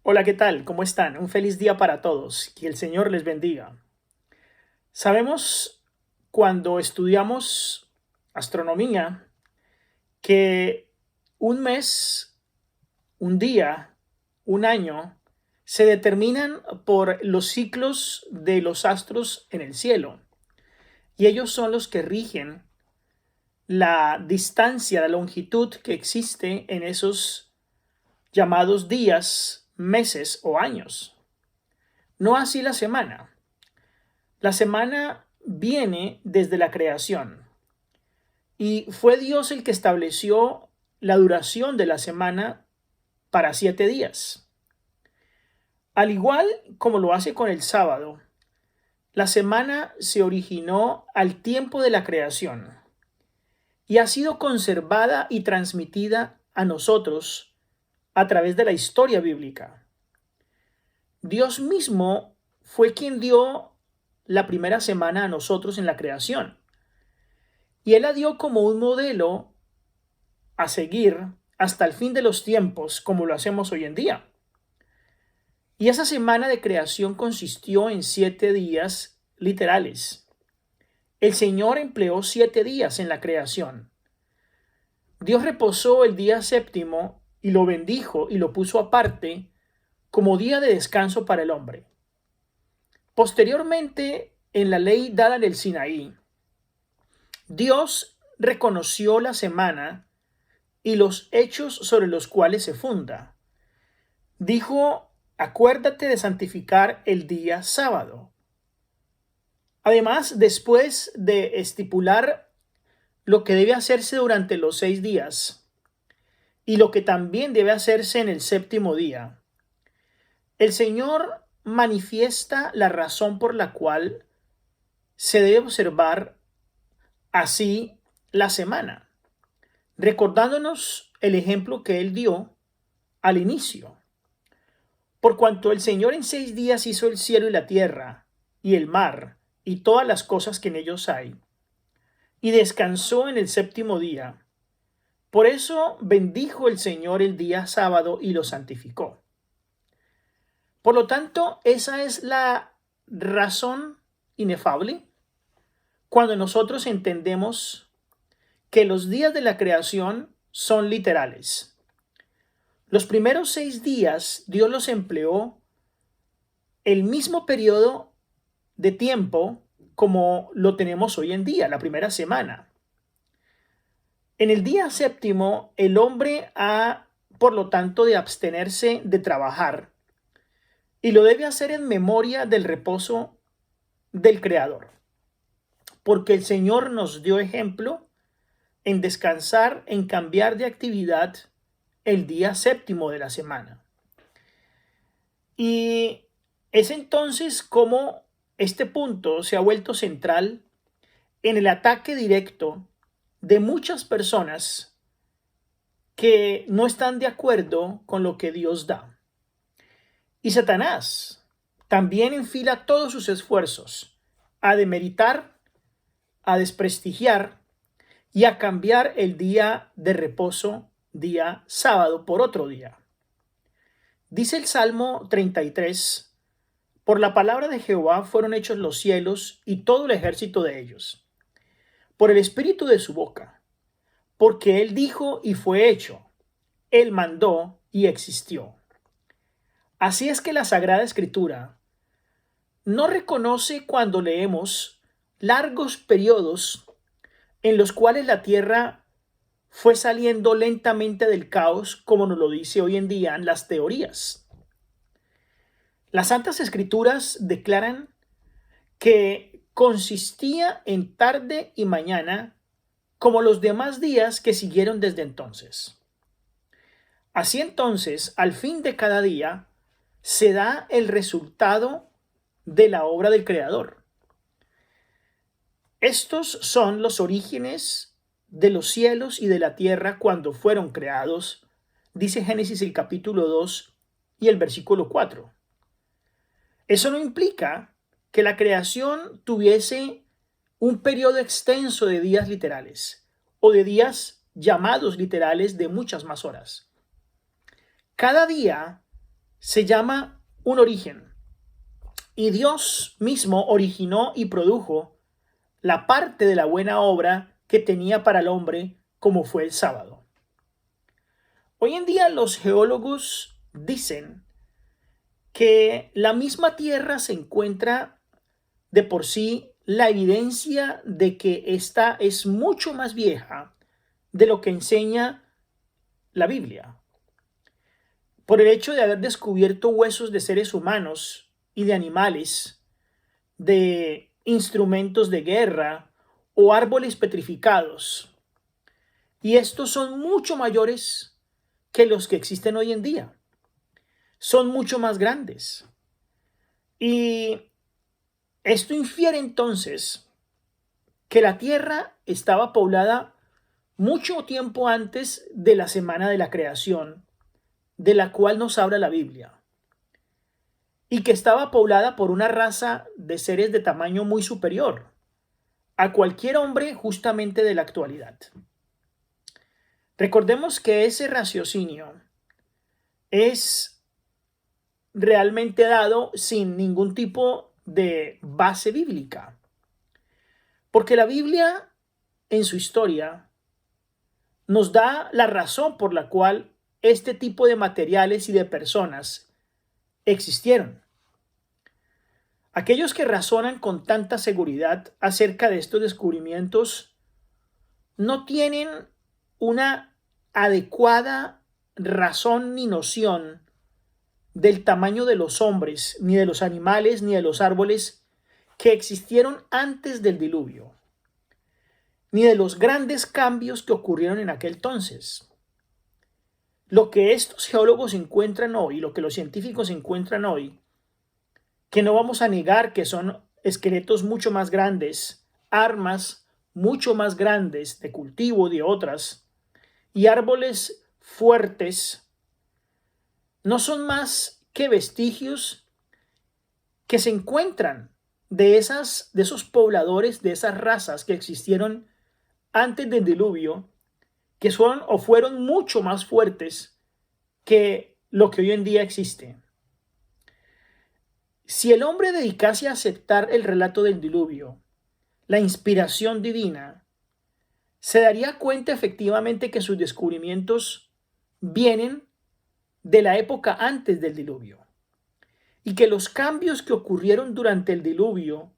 Hola, ¿qué tal? ¿Cómo están? Un feliz día para todos. Que el Señor les bendiga. Sabemos cuando estudiamos astronomía que un mes, un día, un año se determinan por los ciclos de los astros en el cielo y ellos son los que rigen la distancia, la longitud que existe en esos llamados días, meses o años. No así la semana. La semana viene desde la creación y fue Dios el que estableció la duración de la semana para 7 días. Al igual como lo hace con el sábado, la semana se originó al tiempo de la creación y ha sido conservada y transmitida a nosotros a través de la historia bíblica. Dios mismo fue quien dio la primera semana a nosotros en la creación. Y Él la dio como un modelo a seguir hasta el fin de los tiempos, como lo hacemos hoy en día. Y esa semana de creación consistió en 7 días literales. El Señor empleó 7 días en la creación. Dios reposó el día séptimo y lo bendijo y lo puso aparte como día de descanso para el hombre. Posteriormente, en la ley dada en el Sinaí, Dios reconoció la semana y los hechos sobre los cuales se funda. Dijo, acuérdate de santificar el día sábado. Además, después de estipular lo que debe hacerse durante los 6 días y lo que también debe hacerse en el séptimo día, el Señor manifiesta la razón por la cual se debe observar así la semana, recordándonos el ejemplo que Él dio al inicio. Por cuanto el Señor en 6 días hizo el cielo y la tierra, y el mar, y todas las cosas que en ellos hay, y descansó en el séptimo día. Por eso bendijo el Señor el día sábado y lo santificó. Por lo tanto, esa es la razón inefable cuando nosotros entendemos que los días de la creación son literales. Los primeros 6 días Dios los empleó el mismo periodo de tiempo como lo tenemos hoy en día, la primera semana. En el día séptimo, el hombre ha, por lo tanto, de abstenerse de trabajar y lo debe hacer en memoria del reposo del Creador, porque el Señor nos dio ejemplo en descansar, en cambiar de actividad el día séptimo de la semana. Y es entonces como este punto se ha vuelto central en el ataque directo de muchas personas que no están de acuerdo con lo que Dios da. Y Satanás también enfila todos sus esfuerzos a demeritar, a desprestigiar y a cambiar el día de reposo, día sábado, por otro día. Dice el Salmo 33, por la palabra de Jehová fueron hechos los cielos y todo el ejército de ellos, por el espíritu de su boca, porque él dijo y fue hecho, él mandó y existió. Así es que la Sagrada Escritura no reconoce cuando leemos largos periodos en los cuales la tierra fue saliendo lentamente del caos, como nos lo dice hoy en día las teorías. Las Santas Escrituras declaran que consistía en tarde y mañana como los demás días que siguieron desde entonces. Así entonces, al fin de cada día, se da el resultado de la obra del Creador. Estos son los orígenes de los cielos y de la tierra cuando fueron creados, dice Génesis el capítulo 2 y el versículo 4. Eso no implica que la creación tuviese un periodo extenso de días literales o de días llamados literales de muchas más horas. Cada día se llama un origen. Y Dios mismo originó y produjo la parte de la buena obra que tenía para el hombre, como fue el sábado. Hoy en día los geólogos dicen que la misma Tierra se encuentra de por sí la evidencia de que esta es mucho más vieja de lo que enseña la Biblia. Por el hecho de haber descubierto huesos de seres humanos y de animales, de instrumentos de guerra o árboles petrificados. Y estos son mucho mayores que los que existen hoy en día. Son mucho más grandes. Y esto infiere entonces que la tierra estaba poblada mucho tiempo antes de la semana de la creación, de la cual nos habla la Biblia, y que estaba poblada por una raza de seres de tamaño muy superior a cualquier hombre justamente de la actualidad. Recordemos que ese raciocinio es realmente dado sin ningún tipo de base bíblica, porque la Biblia en su historia nos da la razón por la cual este tipo de materiales y de personas existieron. Aquellos que razonan con tanta seguridad acerca de estos descubrimientos no tienen una adecuada razón ni noción del tamaño de los hombres, ni de los animales, ni de los árboles que existieron antes del diluvio, ni de los grandes cambios que ocurrieron en aquel entonces. Lo que estos geólogos encuentran hoy, lo que los científicos encuentran hoy, que no vamos a negar que son esqueletos mucho más grandes, armas mucho más grandes de cultivo de otras, y árboles fuertes, no son más que vestigios que se encuentran de esos pobladores, de esas razas que existieron antes del diluvio, que son o fueron mucho más fuertes que lo que hoy en día existe. Si el hombre dedicase a aceptar el relato del diluvio, la inspiración divina, se daría cuenta efectivamente que sus descubrimientos vienen de la época antes del diluvio y que los cambios que ocurrieron durante el diluvio,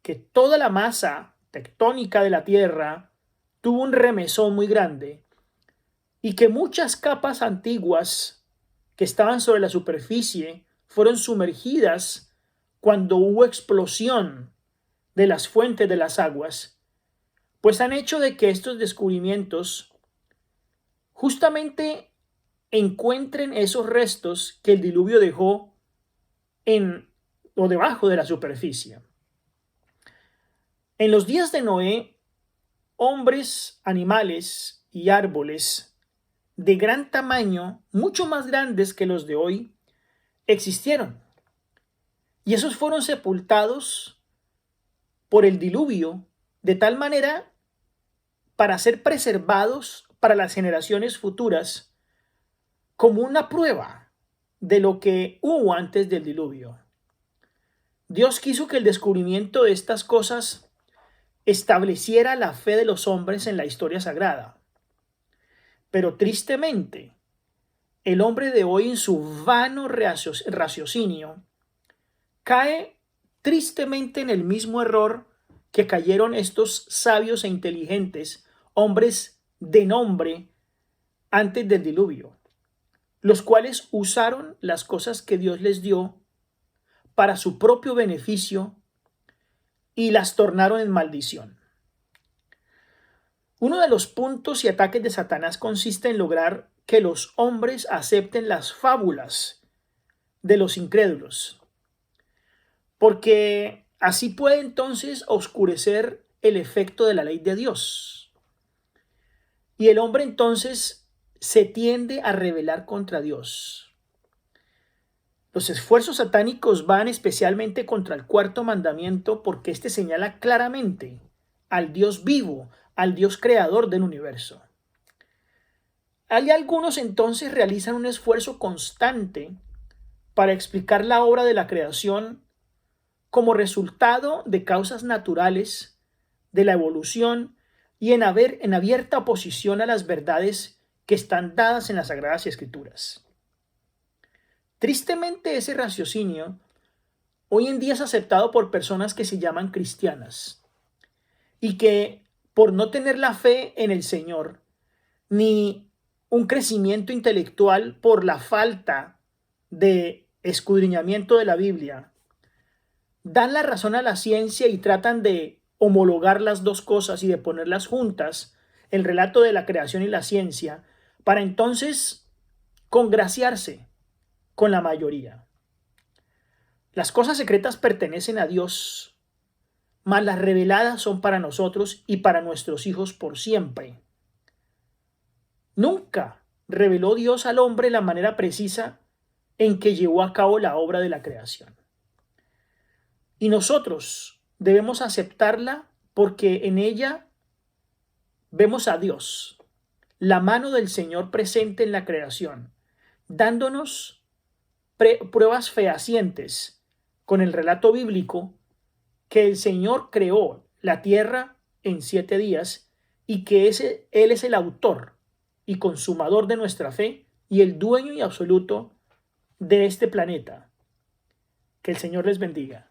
que toda la masa tectónica de la Tierra tuvo un remesón muy grande y que muchas capas antiguas que estaban sobre la superficie fueron sumergidas cuando hubo explosión de las fuentes de las aguas, pues han hecho de que estos descubrimientos justamente encuentren esos restos que el diluvio dejó en o debajo de la superficie. En los días de Noé, hombres, animales y árboles de gran tamaño, mucho más grandes que los de hoy, existieron. Y esos fueron sepultados por el diluvio de tal manera para ser preservados para las generaciones futuras como una prueba de lo que hubo antes del diluvio. Dios quiso que el descubrimiento de estas cosas estableciera la fe de los hombres en la historia sagrada. Pero tristemente, el hombre de hoy en su vano raciocinio cae tristemente en el mismo error que cayeron estos sabios e inteligentes hombres de nombre antes del diluvio, los cuales usaron las cosas que Dios les dio para su propio beneficio y las tornaron en maldición. Uno de los puntos y ataques de Satanás consiste en lograr que los hombres acepten las fábulas de los incrédulos, porque así puede entonces oscurecer el efecto de la ley de Dios. Y el hombre entonces se tiende a rebelar contra Dios. Los esfuerzos satánicos van especialmente contra el cuarto mandamiento porque éste señala claramente al Dios vivo, al Dios creador del universo. Hay algunos entonces realizan un esfuerzo constante para explicar la obra de la creación como resultado de causas naturales, de la evolución y en abierta oposición a las verdades que están dadas en las Sagradas Escrituras. Tristemente, ese raciocinio hoy en día es aceptado por personas que se llaman cristianas y que, por no tener la fe en el Señor ni un crecimiento intelectual por la falta de escudriñamiento de la Biblia, dan la razón a la ciencia y tratan de homologar las dos cosas y de ponerlas juntas, el relato de la creación y la ciencia, para entonces congraciarse con la mayoría. Las cosas secretas pertenecen a Dios, mas las reveladas son para nosotros y para nuestros hijos por siempre. Nunca reveló Dios al hombre la manera precisa en que llevó a cabo la obra de la creación. Y nosotros debemos aceptarla porque en ella vemos a Dios, la mano del Señor presente en la creación, dándonos pruebas fehacientes con el relato bíblico que el Señor creó la tierra en 7 días y que Él es el autor y consumador de nuestra fe y el dueño y absoluto de este planeta. Que el Señor les bendiga.